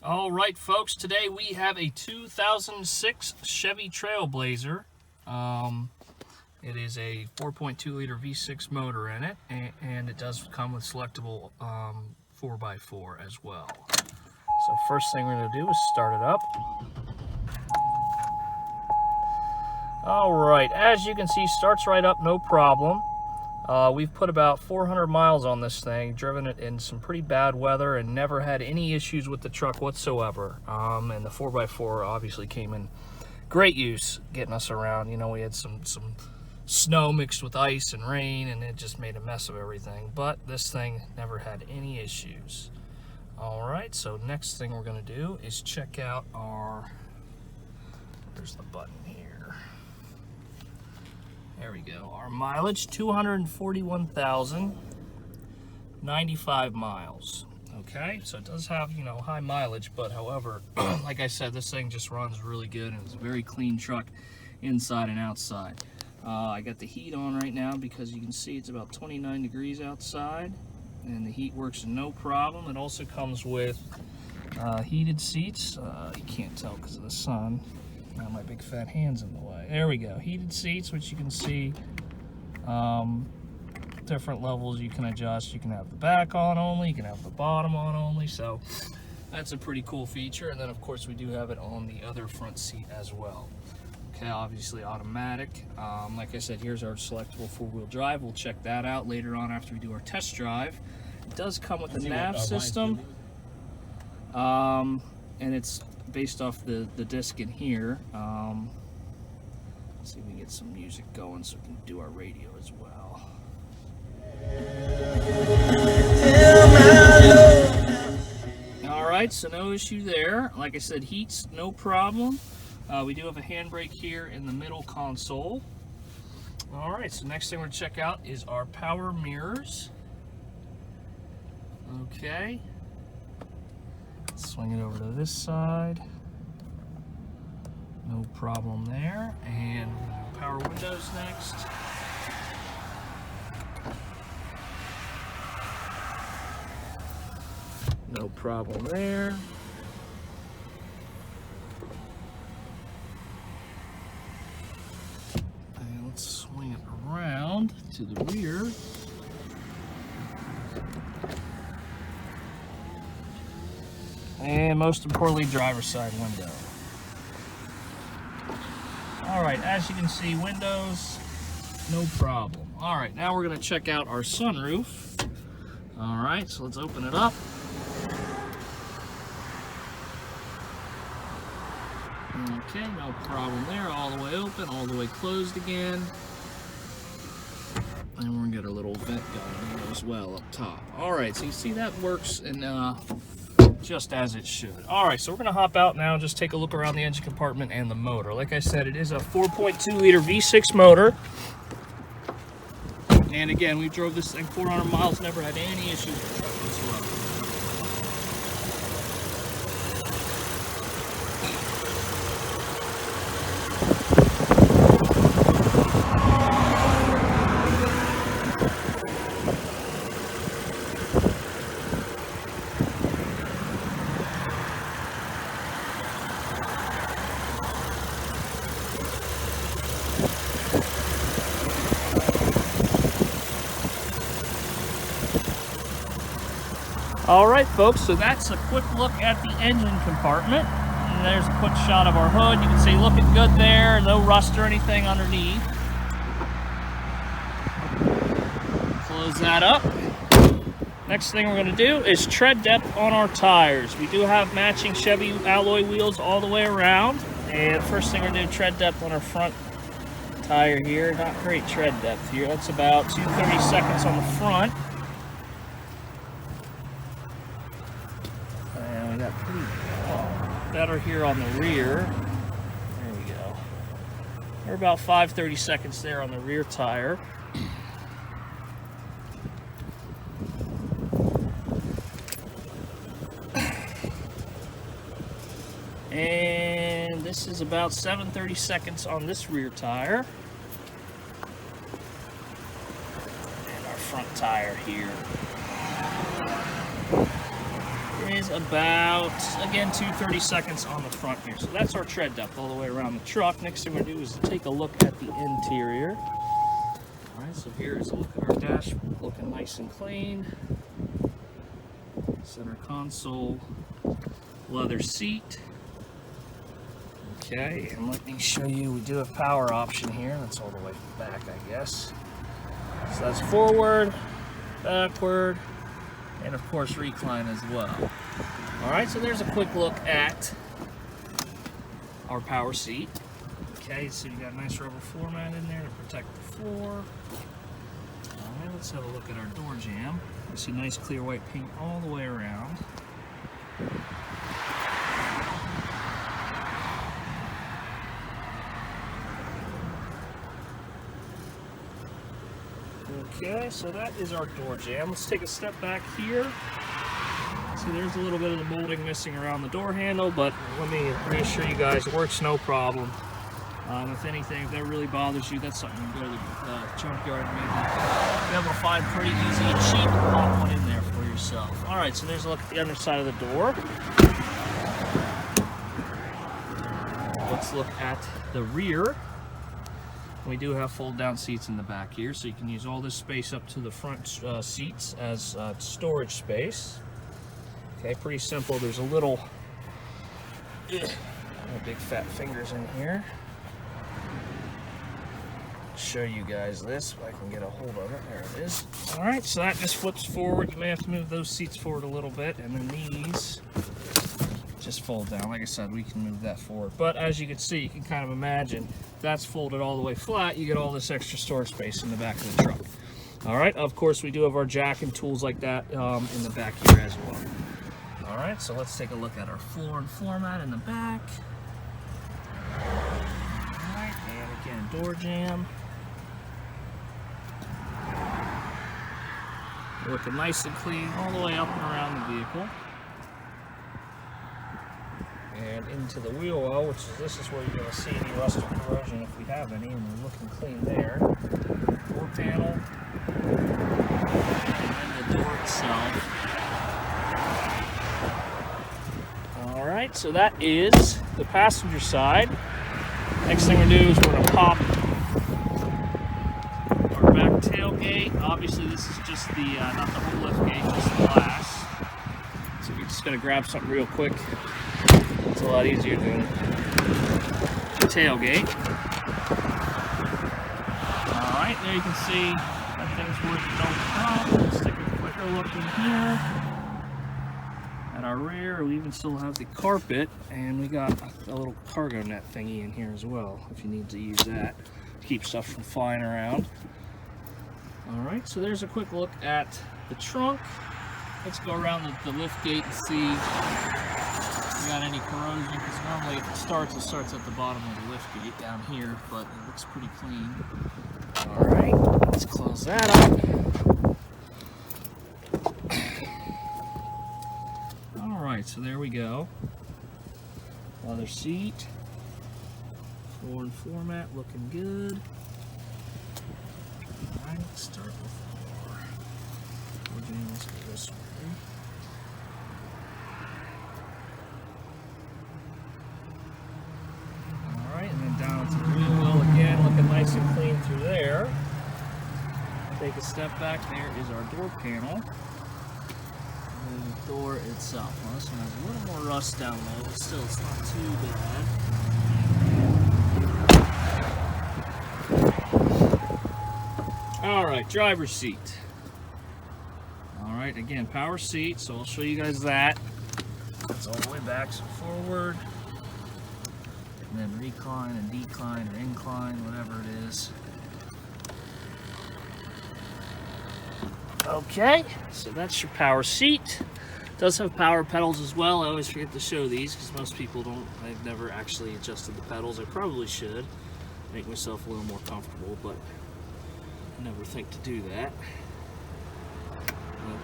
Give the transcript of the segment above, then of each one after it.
All right, folks, today we have a 2006 Chevy Trailblazer. It is a 4.2 liter V6 motor in it, and it does come with selectable 4x4 as well. So first thing we're going to do is start it up. All right, as you can see, starts right up, no problem. We've put about 400 miles on this thing, driven it in some pretty bad weather, and never had any issues with the truck whatsoever. And the 4x4 obviously came in great use getting us around. You know, we had some snow mixed with ice and rain, and it just made a mess of everything. But this thing never had any issues. All right, so next thing we're going to do is check out our, there's the button here. There we go. Our mileage, 241,095 miles. Okay, so it does have, you know, high mileage, but however, like I said, this thing just runs really good, and it's a very clean truck inside and outside. I got the heat on right now because you can see it's about 29 degrees outside, and the heat works no problem. It also comes with heated seats. You can't tell because of the sun. Now my big fat hand's in the way. There we go. Heated seats, which you can see different levels you can adjust. You can have the back on only, you can have the bottom on only. So that's a pretty cool feature. And then of course we do have it on the other front seat as well. Okay, obviously automatic. Like I said, here's our selectable four-wheel drive. We'll check that out later on after we do our test drive. It does come with a nav system. And it's based off the disc in here. Let's see if we can get some music going so we can do our radio as well. Alright, so no issue there. Like I said, heat's no problem. We do have a handbrake here in the middle console. Alright, so next thing we're going to check out is our power mirrors. Okay. Swing it over to this side. No problem there. And power windows next. No problem there. And let's swing it around to the rear. And most importantly, driver's side window. All right, as you can see, windows, no problem. All right, now we're gonna check out our sunroof. All right, so let's open it up. Okay, no problem there. All the way open, all the way closed again. And we're gonna get a little vent going here as well up top. All right, so you see that works in just as it should. All right, so we're gonna hop out now and just take a look around the engine compartment and the motor. Like I said, it is a 4.2 liter V6 motor. And again, we drove this thing 400 miles, never had any issues with the truck whatsoever. Alright folks, so that's a quick look at the engine compartment. And there's a quick shot of our hood. You can see looking good there, no rust or anything underneath. Close that up. Next thing we're going to do is tread depth on our tires. We do have matching Chevy alloy wheels all the way around. And first thing we're going to do, tread depth on our front tire here. Not great tread depth here. That's about 2/32 on the front. Pretty better here on the rear. There we go. We're about 5/32 there on the rear tire. And this is about 7/32 on this rear tire. And our front tire here. is about, again, 2:30 seconds on the front here. So that's our tread depth all the way around the truck. Next thing we're going to do is take a look at the interior. All right, so here is a look at our dash, looking nice and clean. Center console, leather seat. Okay, and let me show you, we do have power option here. That's all the way back, I guess. So that's forward, backward, and of course recline as well. All right, so there's a quick look at our power seat. Okay, so you got a nice rubber floor mat in there to protect the floor. All right, let's have a look at our door jamb. You see nice clear white paint all the way around. Okay, so that is our door jamb. Let's take a step back here. See, there's a little bit of the molding missing around the door handle, but let me reassure you guys, it works no problem. If anything, if that really bothers you, that's something you can go to the junkyard and maybe be able to find pretty easy and cheap and pop one in there for yourself. All right, so there's a look at the underside of the door. Let's look at the rear. We do have fold-down seats in the back here, so you can use all this space up to the front seats as storage space. Okay, pretty simple. There's a little big fat fingers in here. Show you guys this if I can get a hold of it. There it is. All right, so that just flips forward. You may have to move those seats forward a little bit, and then these just fold down. Like I said, we can move that forward, but as you can see, you can kind of imagine that's folded all the way flat. You get all this extra storage space in the back of the truck. All right, of course we do have our jack and tools like that in the back here as well. All right, so let's take a look at our floor and floor mat in the back. All right, and again, door jamb. Looking nice and clean all the way up and around the vehicle. And into the wheel well, which is, this is where you're going to see any rust or corrosion if we have any, and we're looking clean there. Door panel, and the door itself. All right, so that is the passenger side. Next thing we do is we're going to pop our back tailgate. Obviously, this is just the not the whole lift gate, just the glass. So we're just going to grab something real quick. It's a lot easier than the tailgate. Alright, there you can see that thing's working no problem. Let's take a quicker look in here at our rear. We even still have the carpet, and we got a little cargo net thingy in here as well, if you need to use that to keep stuff from flying around. Alright, so there's a quick look at the trunk. Let's go around the lift gate and see if we got any corrosion, because normally if it starts at the bottom of the lift gate down here, but it looks pretty clean. Alright, let's close that up. Alright, so there we go. Leather seat. Floor and floor mat looking good. Alright, let's start with the door. Let's go this way. Alright, and then down to the wheel well again, looking nice and clean through there. Take a step back, there is our door panel. And the door itself. Well, this one has a little more rust down low, but still it's not too bad. Alright, driver's seat. Alright, again, power seat, so I'll show you guys that. It's all the way back, so forward. And then recline and decline or incline, whatever it is. Okay, so that's your power seat. It does have power pedals as well. I always forget to show these because most people don't. I've never actually adjusted the pedals. I probably should make myself a little more comfortable, but I never think to do that.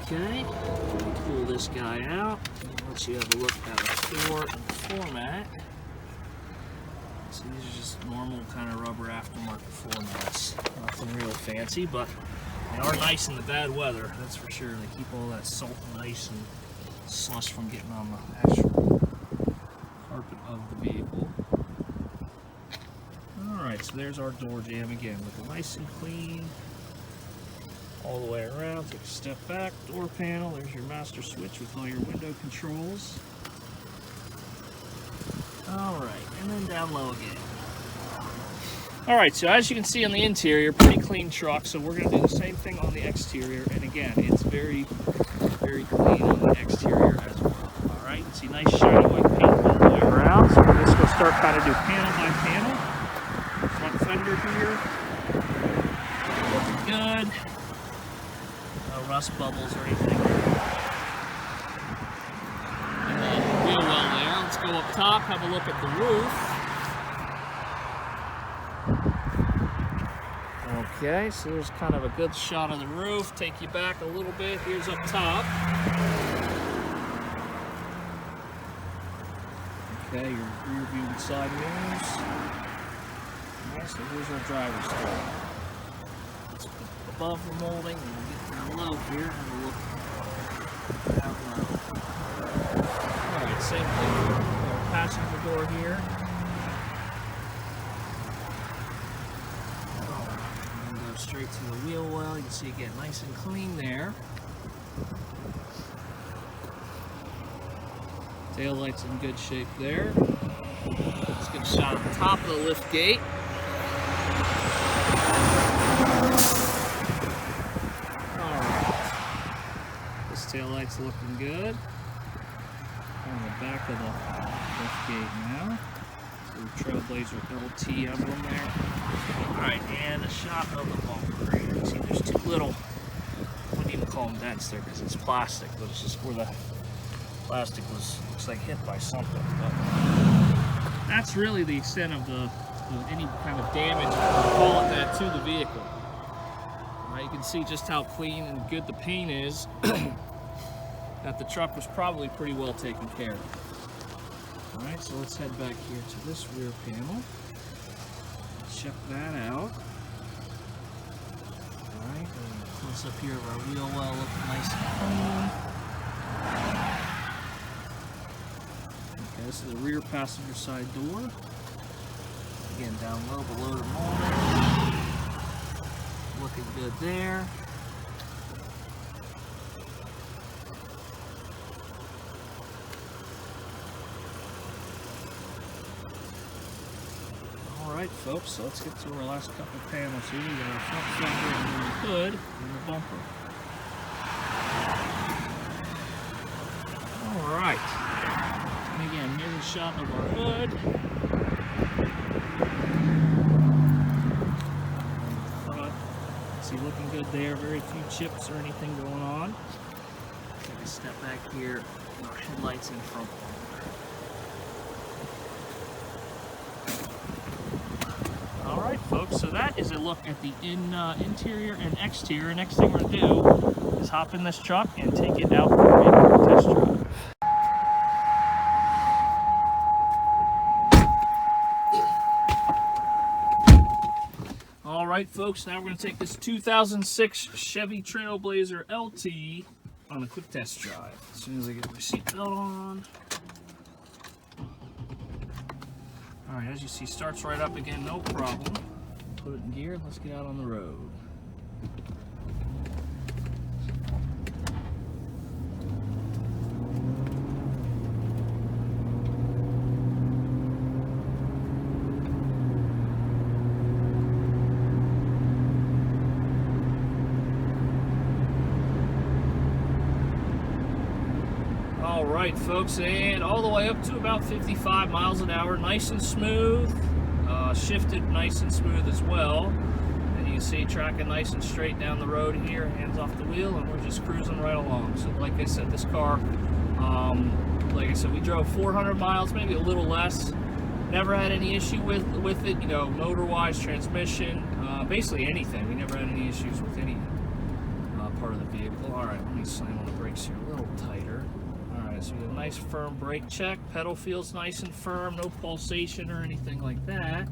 Okay, let me pull this guy out and let you have a look at the floor and the floor mat. So these are just normal kind of rubber aftermarket floor mats. Nothing real fancy, but they are nice in the bad weather, that's for sure. They keep all that salt and ice and slush from getting on the actual carpet of the vehicle. Alright, so there's our door jamb again, looking nice and clean all the way around. Take a step back, door panel, there's your master switch with all your window controls. Alright, and then down low again. Alright, so as you can see on the interior, pretty clean truck, so we're going to do the same thing on the exterior, and again, it's very, very clean on the exterior as well. Alright, you can see nice shiny white paint all the way around, so we're just going to start kind of do panel by panel. Front fender here, looking good, no rust bubbles or anything. And then wheel well there, let's go up top, have a look at the roof. Okay, so there's kind of a good shot of the roof. Take you back a little bit. Here's up top. Okay, your rear view and side mirrors. Alright, so here's our driver's door. It's above the molding, and we'll get down low here. Have a look down low. Alright, same thing. Our passenger door here. Straight to the wheel well. You can see it get nice and clean there. Tail lights in good shape there. Let's get a shot at the top of the lift gate. Alright. This tail light's looking good. On the back of the lift gate now. Trailblazer LT emblem there. Alright, and a shot of the bumper. You see there's two little, I wouldn't even call them dents there because it's plastic, but it's just where the plastic looks like hit by something. But that's really the extent of any kind of damage, call it that, to the vehicle. You can see just how clean and good the paint is, that the truck was probably pretty well taken care of. Alright, so let's head back here to this rear panel. Check that out. Alright, close up here of our wheel well looking nice and clean. Okay, this is the rear passenger side door. Again, down low below the molding. Looking good there. Alright folks, so let's get to our last couple panels here. We got our front fender and the hood and the bumper. Alright. And again, here's a shot of our hood. Front. See, looking good there. Very few chips or anything going on. Take a step back here. Our headlights in front. Alright folks, so that is a look at the interior and exterior. Next thing we're going to do is hop in this truck and take it out for a test drive. Alright folks, now we're going to take this 2006 Chevy Trailblazer LT on a quick test drive. As soon as I get my seatbelt on. Alright, as you see, starts right up again, no problem. Put it in gear, let's get out on the road. Alright folks, and all the way up to about 55 miles an hour, nice and smooth, shifted nice and smooth as well, and you can see tracking nice and straight down the road here, hands off the wheel, and we're just cruising right along. So like I said, this car, like I said, we drove 400 miles, maybe a little less, never had any issue with it, you know, motor-wise, transmission, basically anything. We never had any issues with any part of the vehicle. Alright, let me slam on the brakes here a little tighter. Alright, so we have a nice firm brake check. Pedal feels nice and firm, no pulsation or anything like that.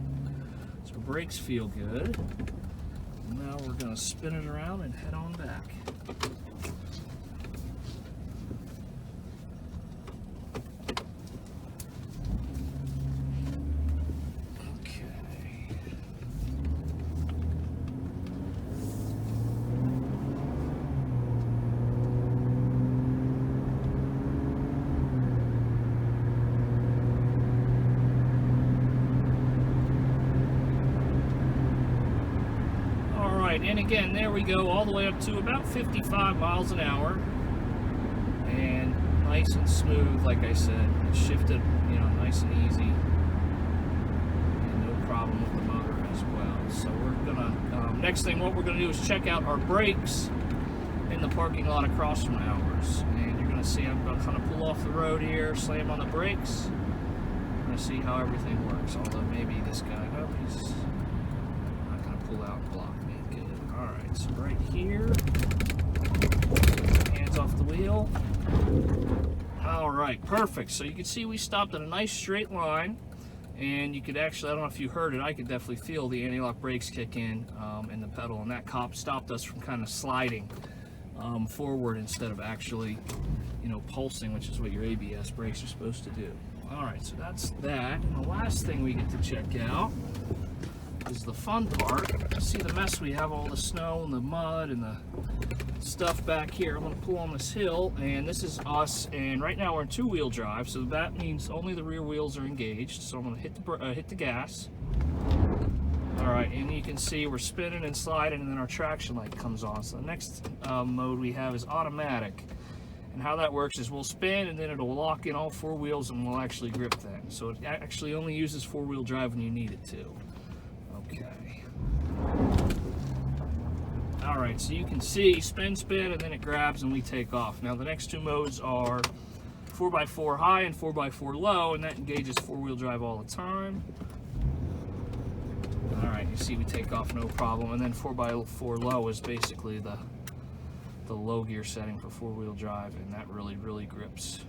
So brakes feel good. Now we're going to spin it around and head on back. right, and again, there we go, all the way up to about 55 miles an hour. And nice and smooth, like I said. It shifted, you know, nice and easy. And no problem with the motor as well. So we're gonna, next thing what we're gonna do is check out our brakes in the parking lot across from ours. And you're gonna see I'm gonna kind of pull off the road here, slam on the brakes. We're gonna see how everything works. Although maybe this guy, no, he's not gonna pull out and block me. Good. All right, so right here, hands off the wheel. All right, perfect. So you can see we stopped at a nice straight line, and you could actually, I don't know if you heard it, I could definitely feel the anti-lock brakes kick in the pedal, and that cop stopped us from kind of sliding forward instead of actually, you know, pulsing, which is what your ABS brakes are supposed to do. All right, so that's that. And the last thing we get to check out is the fun part. See the mess we have, all the snow and the mud and the stuff back here. I'm going to pull on this hill, and this is us, and right now we're in two-wheel drive, so that means only the rear wheels are engaged. So I'm going to hit the gas. All right, and you can see we're spinning and sliding, and then our traction light comes on. So the next mode we have is automatic, and how that works is we'll spin, and then it'll lock in all four wheels, and we'll actually grip things. So it actually only uses four-wheel drive when you need it to. Okay. All right, so you can see spin, spin, and then it grabs and we take off. Now the next two modes are 4x4 high and 4x4 low, and that engages four-wheel drive all the time. All right, you see we take off no problem, and then 4x4 low is basically the low gear setting for four-wheel drive, and that really grips.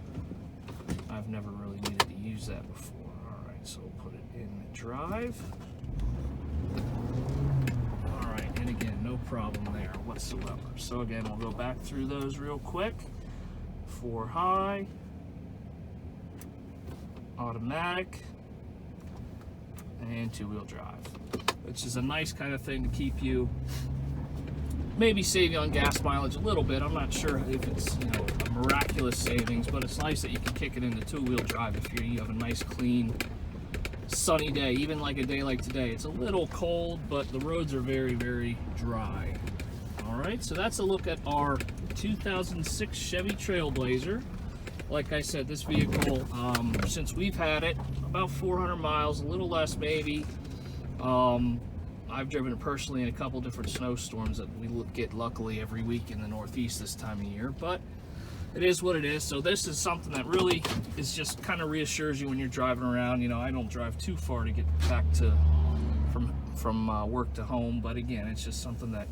I've never really needed to use that before. All right, so we'll put it in drive. And again, no problem there whatsoever. So again, we'll go back through those real quick. 4 high, automatic, and two-wheel drive, which is a nice kind of thing to keep you, maybe save you on gas mileage a little bit. I'm not sure if it's, you know, a miraculous savings, but it's nice that you can kick it into two-wheel drive if you have a nice clean sunny day, even like a day like today. It's a little cold, but the roads are very dry. All right, so that's a look at our 2006 Chevy Trailblazer. Like I said, this vehicle, since we've had it, about 400 miles, a little less maybe. I've driven it personally in a couple different snowstorms that we get luckily every week in the Northeast this time of year, but it is what it is. So this is something that really is just kind of reassures you when you're driving around. You know, I don't drive too far to get back to from work to home, but again, it's just something that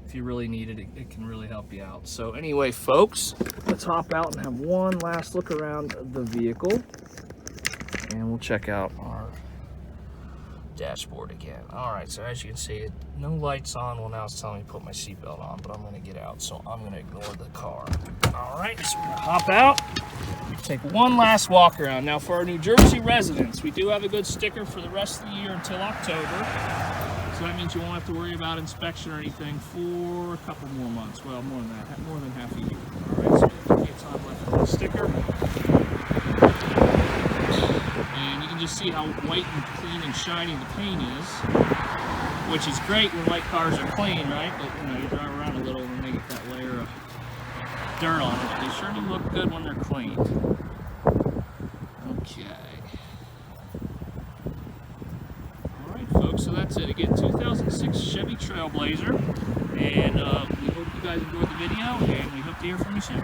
if you really need it, it can really help you out. So anyway, folks, let's hop out and have one last look around the vehicle, and we'll check out our dashboard again. All right, so as you can see, no lights on. Well, now it's telling me to put my seatbelt on, but I'm going to get out, so I'm going to ignore the car. All right, so we're going to hop out, take one last walk around. Now, for our New Jersey residents, we do have a good sticker for the rest of the year until October, so that means you won't have to worry about inspection or anything for a couple more months. Well, more than that, more than half a year. All right, so we have plenty of time left for the sticker. And you can just see how white and clean and shiny the paint is, which is great when white cars are clean, right? But you know, you drive around a little and they get that layer of dirt on it. They sure do look good when they're clean. Okay. All right, folks. So that's it. Again, 2006 Chevy Trailblazer, and we hope you guys enjoyed the video, and we hope to hear from you soon.